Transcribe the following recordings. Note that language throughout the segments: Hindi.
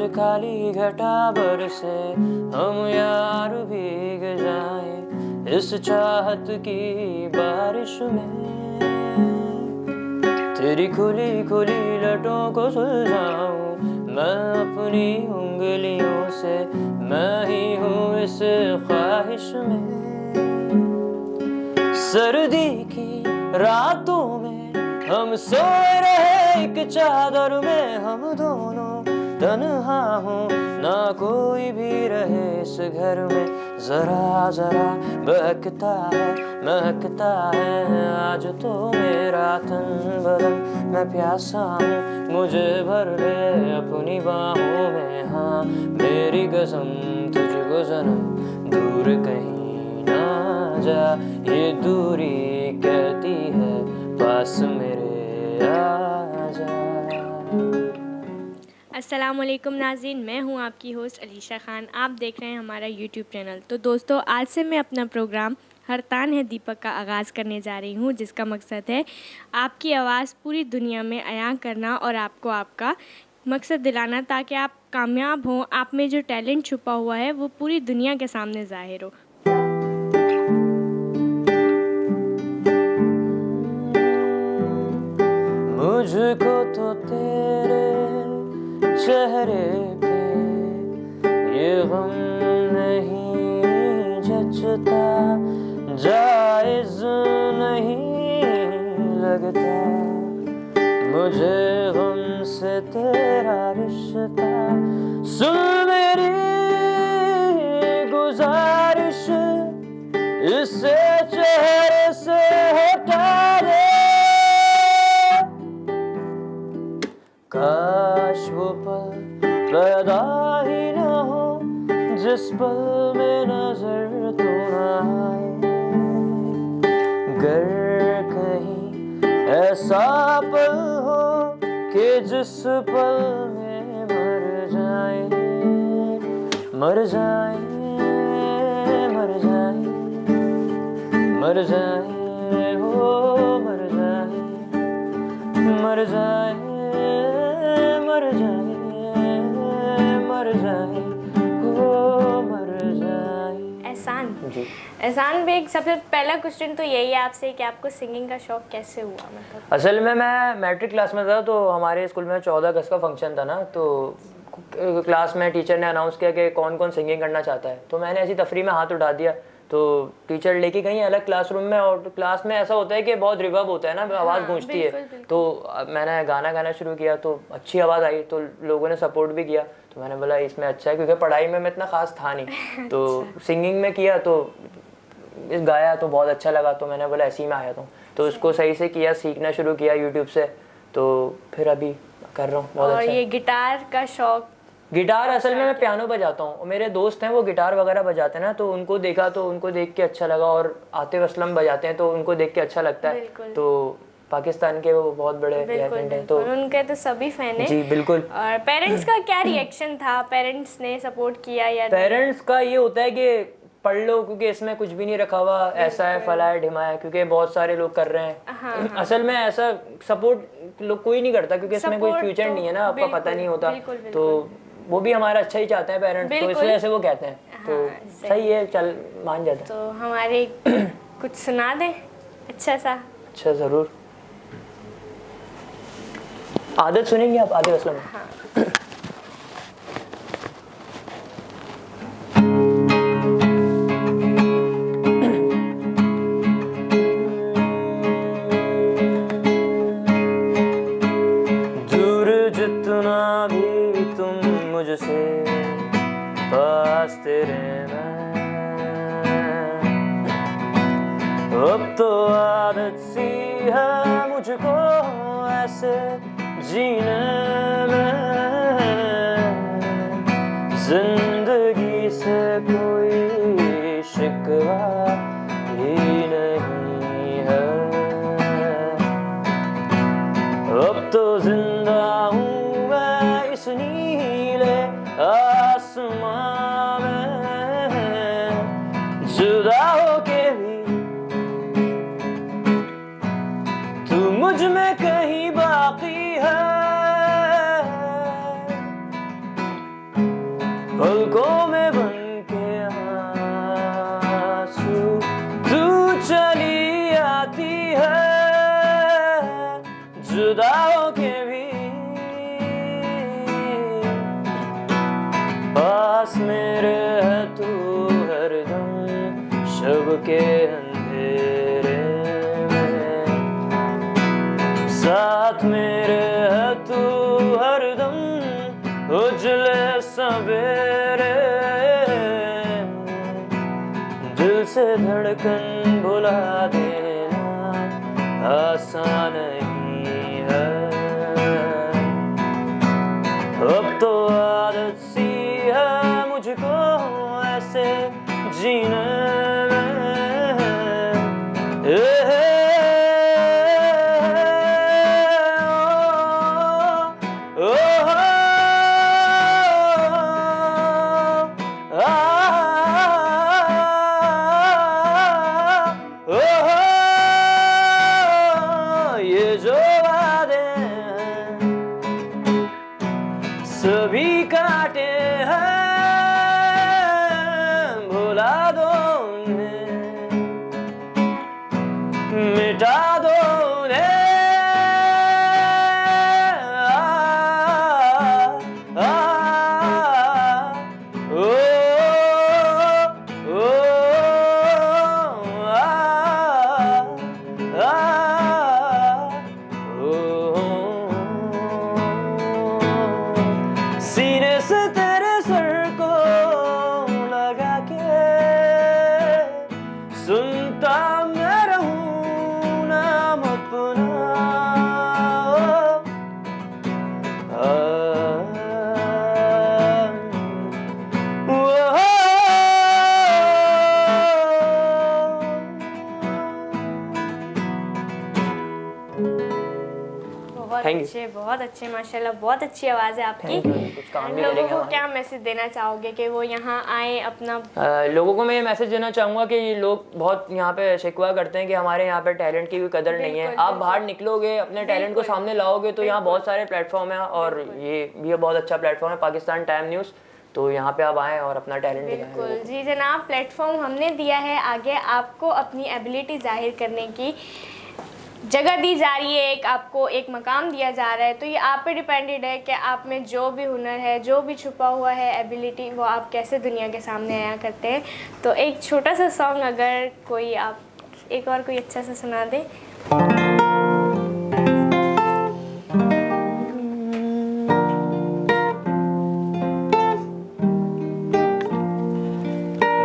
काली घटा बरसे, हम यार भीग जाएं इस चाहत की बारिश में। तेरी खुली खुली लटों को सुलझाऊं मैं अपनी उंगलियों से, मैं ही हूँ इस ख्वाहिश में। सर्दी की रातों में हम सोए रहे एक चादर में, हम दोनों तन्हा हूँ ना कोई भी रहे इस घर में। जरा जरा बहकता है महकता है आज तो मेरा तन बदन, मैं प्यासा हूँ मुझे भर ले अपनी बाहों में। हाँ मेरी कसम तुझको सनम, दूर कहीं ना जा, ये दूरी कहती है पास मेरे आ जा। अस्सलामुअलैकुम नाज़रीन, मैं हूं आपकी होस्ट अलीशा खान। आप देख रहे हैं हमारा यूट्यूब चैनल। तो दोस्तों, आज से मैं अपना प्रोग्राम हरतान है दीपक का आगाज़ करने जा रही हूं, जिसका मकसद है आपकी आवाज़ पूरी दुनिया में अयां करना और आपको आपका मकसद दिलाना, ताकि आप कामयाब हों, आप में जो टैलेंट छुपा हुआ है वो पूरी दुनिया के सामने ज़ाहिर हो। मुझको तो तेरे चेहरे पे ये गम नहीं जचता, जायज़ नहीं लगता मुझे गम से तेरा रिश्ता। सुन मेरी गुजारिश, इसे चेहरे से हटा दे। काश वो पल पैदा ही न हो जिस पल में नजर तू न आए। गर कहीं ऐसा पल हो कि जिस पल में मर जाए, मर जाए, मर जाए, मर जाए, हो मर जाए, मर जाए, मर जाए, मर जाए, हो मर जाए। एहसान एहसान बेग, सबसे पहला क्वेश्चन तो यही है आपसे कि आपको सिंगिंग का शौक़ कैसे हुआ? मतलब असल में मैं मैट्रिक क्लास में था, तो हमारे स्कूल में 14 अगस्त का फंक्शन था ना, तो क्लास में टीचर ने अनाउंस किया कि कौन कौन सिंगिंग करना चाहता है। तो मैंने ऐसी तफरी में हाथ उठा दिया, तो टीचर लेके गई अलग क्लासरूम में, और क्लास में ऐसा होता है कि बहुत रिवर्ब होता है ना, आवाज़ गूंजती है। तो मैंने गाना गाना शुरू किया, तो अच्छी आवाज़ आई, तो लोगों ने सपोर्ट भी किया। तो मैंने बोला इसमें अच्छा है, क्योंकि पढ़ाई में मैं इतना ख़ास था नहीं। तो सिंगिंग में किया, तो गाया तो बहुत अच्छा लगा, तो मैंने बोला इसी में आया तो उसको सही से किया, सीखना शुरू किया यूट्यूब से, तो फिर अभी कर रहा हूँ बहुत अच्छा। ये गिटार का शौक़? गिटार असल में मैं पियानो बजाता हूँ, मेरे दोस्त हैं वो गिटार वगैरह बजाते हैं ना, तो उनको देखा तो उनको देख के अच्छा लगा, और आतिफ असलम बजाते हैं तो उनको देख के अच्छा लगता है। तो पाकिस्तान के वो बहुत बड़े लेजेंड हैं, तो उनके तो सभी फैन हैं। जी बिल्कुल। और पेरेंट्स का क्या रिएक्शन था? पेरेंट्स ने सपोर्ट किया या पेरेंट्स का ये होता है कि पढ़ लो, क्योंकि इसमें कुछ भी नहीं रखा हुआ, ऐसा है फला है ढिमा है, क्योंकि बहुत सारे लोग कर रहे हैं। हाँ। असल में ऐसा सपोर्ट लोग कोई नहीं करता, क्योंकि इसमें कोई फ्यूचर नहीं है ना, आपका पता नहीं होता। तो वो भी हमारा अच्छा ही चाहते हैं पेरेंट्स, तो इस वजह से वो कहते हैं। तो सही है, चल मान जाते हैं। तो हमारे कुछ सुना दे अच्छा सा। अच्छा ज़रूर। आदत सुनेंगे आप आतिफ असलम? हाँ। दूर जितना भी तुम मुझसे, पास तेरे मैं, अब तो आदत सी है मुझको ऐसे जीने में। जिंदगी से कोई शिकवा ही नहीं है, अब तो जिंदा हूँ मैं इस नीले आसमां में, जुदा होके भी तू मुझ में कहीं बाकी है। पलकों में बन के आंसू तू चली आती है, जुदा होके भी पास मेरे है तू हरदम, शब के अंधेरे में साथ मेरे है तू हरदम, उजले सवेरे दिल से धड़कन भुला देना आसान नहीं है, अब तो आदत सी है मुझको ऐसे जीने में। ये जो वादे हैं सभी काटे हैं, भुला दो उन्हें, मिटा दो उन्हें। ओ, ओ, सीने से तेरे सर को लगा के सुनता मैं रहूं नाम अपना। बहुत अच्छे माशाल्लाह, बहुत अच्छी आवाज़ है आपकी। कुछ काम भी लोगों करेंगे को हमारे। क्या मैसेज देना चाहोगे कि वो यहाँ आए अपना? लोगों को मैं ये मैसेज देना चाहूँगा कि लोग बहुत यहाँ पे शिकवा करते हैं कि हमारे यहाँ पे टैलेंट की भी कदर नहीं है। आप बाहर निकलोगे, अपने टैलेंट को सामने लाओगे तो यहाँ बहुत सारे प्लेटफॉर्म हैं, और ये भी बहुत अच्छा प्लेटफॉर्म है पाकिस्तान टाइम न्यूज़। तो यहाँ पे आप आएँ और अपना टैलेंट दिखाएं। बिल्कुल जी जनाब, प्लेटफॉर्म हमने दिया है, आगे आपको अपनी एबिलिटी जाहिर करने की जगह दी जा रही है, एक आपको एक मकाम दिया जा रहा है। तो ये आप पे डिपेंडेड है कि आप में जो भी हुनर है, जो भी छुपा हुआ है एबिलिटी, वो आप कैसे दुनिया के सामने आया करते हैं। तो एक छोटा सा सॉन्ग अगर कोई आप एक और कोई अच्छा सा सुना दे।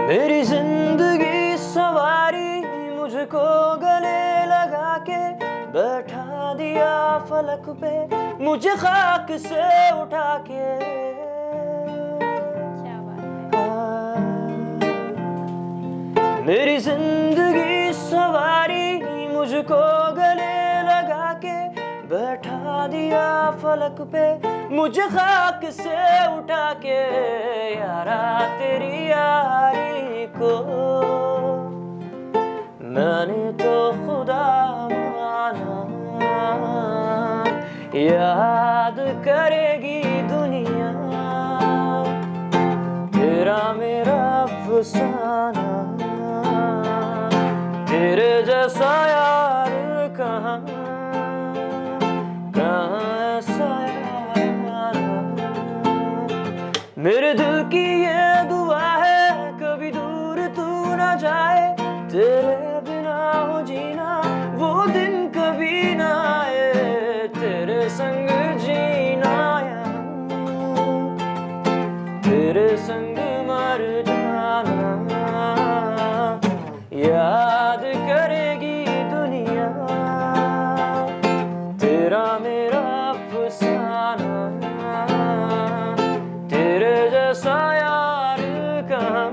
मेरी जिंदगी सवारी मुझको गले लगा के बैठा दिया फलक पे, मुझे खाक से उठा के। क्या बात है। मेरी जिंदगी सवारी मुझको गले लगा के बैठा दिया फलक पे, मुझे खाक से उठा के। यारा तेरी यारी को मैंने तो खुदा माना, याद करेगी दुनिया तेरा मेरा अफसाना। तेरे जैसा यार कहाँ ऐसा यार। मेरे दिल की ये दुआ है कभी दूर तू ना जाए, तेरे बिना हो जीना वो दिन कभी ना आए। तेरे संग जीना तेरे संग मर जाना, याद करेगी दुनिया तेरा मेरा अफसाना। तेरे जैसा यार कहाँ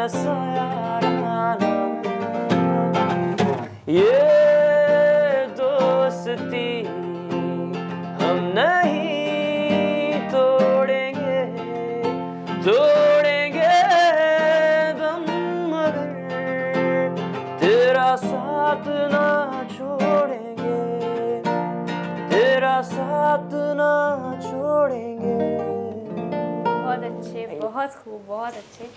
ऐसा यार आना। ये दोस्ती हम नहीं तोड़ेंगे, तोड़ेंगे दम मगर तेरा साथ ना छोड़ेंगे, तेरा साथ ना छोड़ेंगे। अच्छे, बहुत खूब, बहुत अच्छे।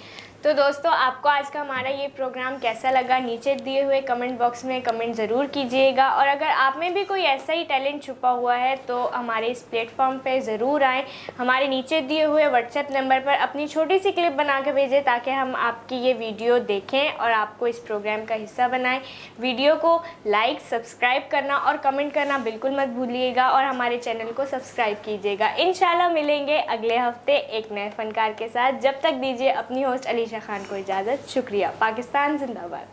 तो दोस्तों, आपको आज का हमारा ये प्रोग्राम कैसा लगा, नीचे दिए हुए कमेंट बॉक्स में कमेंट ज़रूर कीजिएगा। और अगर आप में भी कोई ऐसा ही टैलेंट छुपा हुआ है तो हमारे इस प्लेटफॉर्म पे ज़रूर आएँ। हमारे नीचे दिए हुए व्हाट्सएप नंबर पर अपनी छोटी सी क्लिप बना के भेजें ताकि हम आपकी ये वीडियो देखें और आपको इस प्रोग्राम का हिस्सा बनाएं। वीडियो को लाइक, सब्सक्राइब करना और कमेंट करना बिल्कुल मत भूलिएगा और हमारे चैनल को सब्सक्राइब कीजिएगा। इंशाल्लाह मिलेंगे अगले हफ्ते एक नए फनकार के साथ। जब तक दीजिए अपनी होस्ट अलीशा खान को इजाज़त। शुक्रिया। पाकिस्तान जिंदाबाद।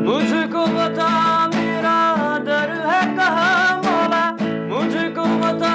मुझको बता मेरा दर है कहाँ मौला, मुझको बता